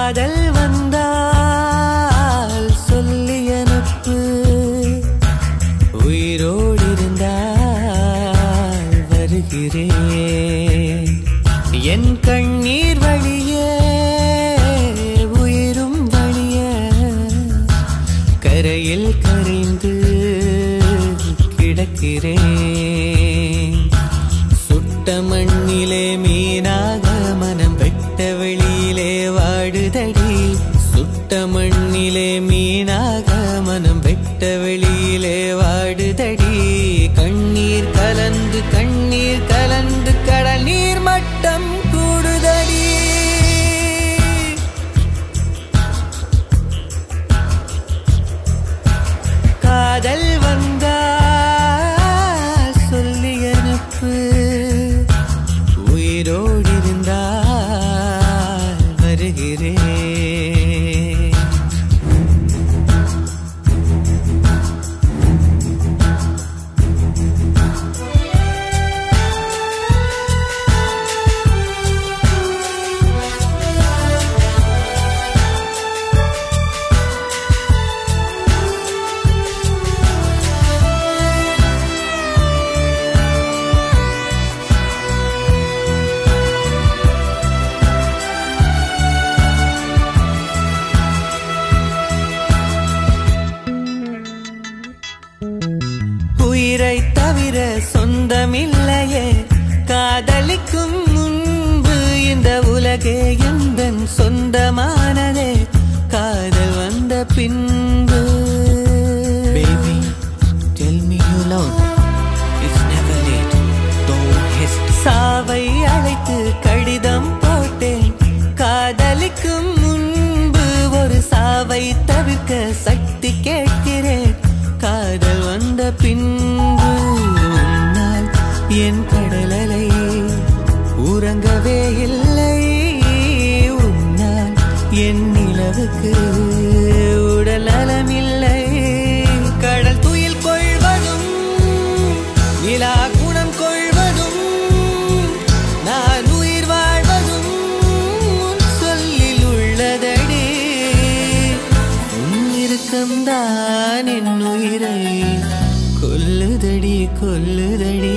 காதல் வந்தால் சொல்லி அனுப்பு, உயிரோடு இருந்தால் வருகிறேன். என் கண்ணீர் வழியே உயிரும் வழிய கரையில் கரைந்து கிடக்கிறேன். சுட்ட மண்ணிலே மீனாக மனம் வெட்ட வெளியிலே வாடுதடி. சுட்ட மண்ணிலே மீனாக மனம் வெட்ட வெளியிலே வாடுதடி. கண்ணீர் கலந்து கண்ணீர் கலந்து கடல் நீர் மட்டம் கூடுதடி. காதல் வந்தால் சொல்லி அனுப்பு, உயிரோடு இருந்தால் வருகிறேன். உயிரை தவிர சொந்தமில்லையே, காதலிக்கும் முன்பு இந்த உலகே எந்தன் சொந்தமானதே. காதல் வந்த பின்பு Baby, tell me you love me. It's never late. Don't hesitate. சாவை அழைத்து கடிதம் போட்டேன். காதலிக்கும் முன்பு ஒரு சாவை தவிர்க்க சக்தி கேட்கிறேன். காதல் வந்த பின்பு உன்னால் என் கடலலை உறங்கவே இல்லை. உன்னால் என் நிலவுக்கு உடல் நலமில்லை. கடல் துயில் கொள்வதும் நிலா குணம் கொள்வதும் நான் உயிர் வாழ்வதும் சொல்லில் உள்ளதடி. உன் இறுக்கம்தான் என் உயிரை கொல்லுதடி கொல்லுதடி.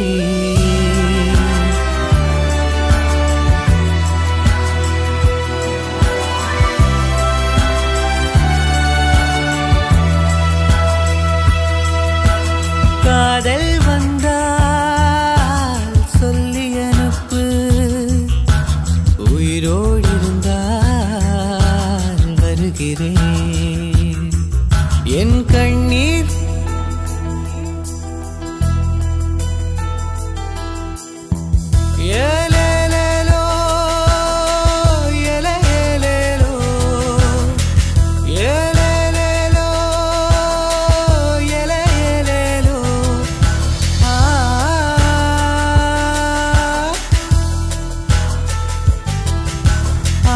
காதல் வந்தால் சொல்லி அனுப்பு, உயிரோடு இருந்தால் வருகிறேன். என் கண்ணீர் ஏலேலேலோ ஏலேலேலோ ஏலேலேலோ ஏலேலேலோ ஆ ஆ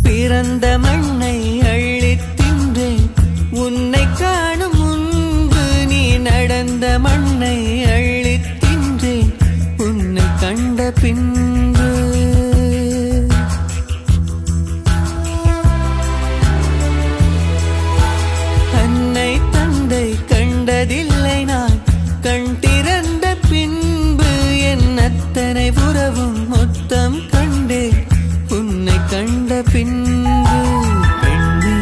பிறந்த மண்ணை அள்ளித் தின்றேன். உன்னை காணும் முன்பு நீ நடந்த மண்ணை அள்ளித் தின்றேன். உன்னை கண்ட பின்பு அன்னை தந்தை கண்டதில்லை நான். கண் திறந்த பின்பு என் அத்தனை உறவும் மொத்தம் கண்டேன். உன்னை கண்ட பின்பு பெண்ணே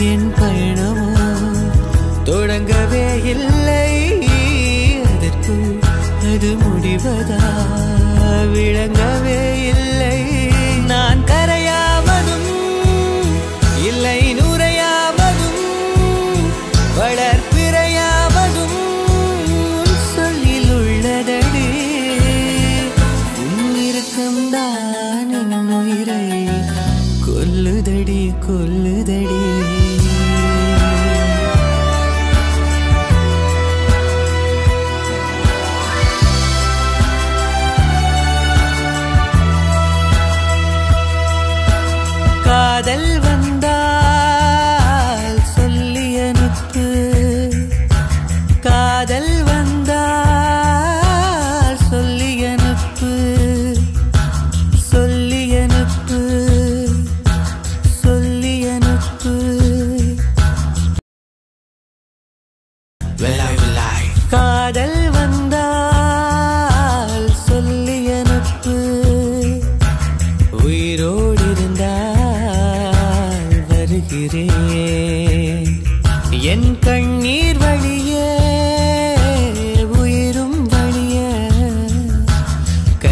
என் பயணமோ தொடங்கவே இல்லை. அதற்குள் அது முடிவதா விளங்கவே இல்லை. நான் கரையாவதும் இல்லை நுரையாவதும் வளர்ப்பிறையாவதும் சொல்லில் உள்ளதடி. உன் இறுக்கம்தான் என் உயிரை கொல்லுதடி கொல்லுதடி.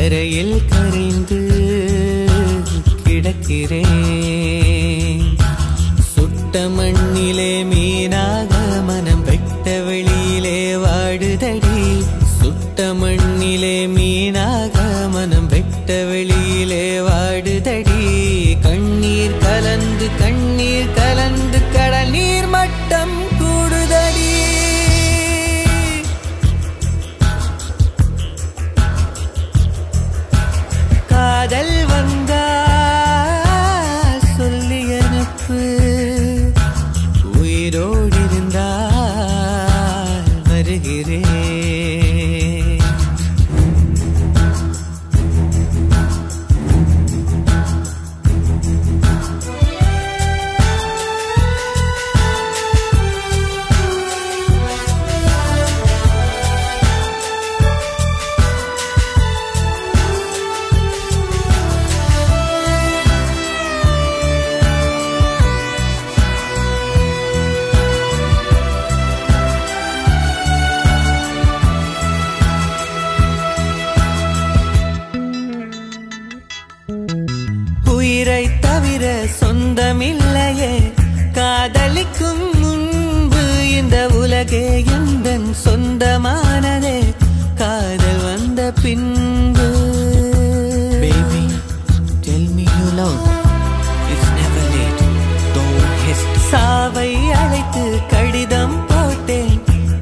கரையில் கரைந்து கிடக்கிறேன். சுட்ட மண்ணிலே மீனாக மனம் வெட்ட வெளியிலே வாடுதடி. சுட்ட மண்ணிலே மீனாக மனம் வெட்ட வெளியிலே வாடுதடி. கண்ணீர் கலந்து கண்ணீர் கலந்து கடல் நீர் மட்டம் கூடுதடி. காதல் வந்தால் சொல்லி அனுப்பு, உயிரோடு இருந்தால் வருகிறேன். உயிரை தவிர சொந்தமில்லையே, காதலிக்கும் முன்பு இந்த உலகே எந்தன் சொந்தமானதே. காதல் வந்த பின்பு Baby, tell me you love me. It's never late. Don't hesitate. சாவை அழைத்து கடிதம் போட்டேன்.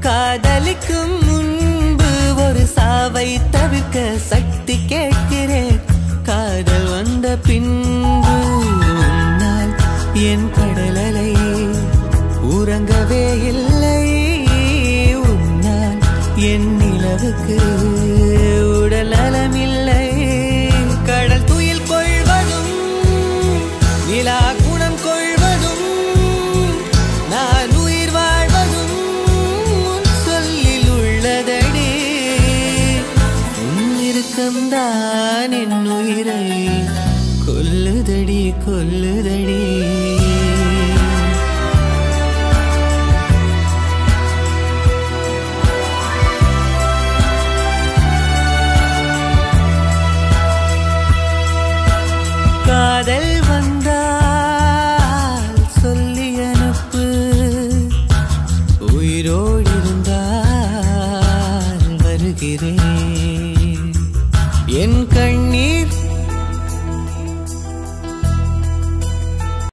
காதலிக்கும் முன்பு ஒரு சாவை தவிர்க்க சக்தி கேட்கிறேன். காதல் வந்த பின்பு உன்னால் என் கடலலை உறங்கவே இல்லை. உன்னால் என் நிலவுக்கு உடல் நலமில்லை. கடல் துயில் கொள்வதும் நிலா குணம் கொள்வதும் நான் உயிர் வாழ்வதும் சொல்லில் உள்ளதடி. உன் இறுக்கம்தான் என் உயிரை கொல்லுதடி கொல்லுதடி. காதல் வந்தால் சொல்லி அனுப்பு, உயிரோடு இருந்தால் வருகிறேன். என் கண்ணீர்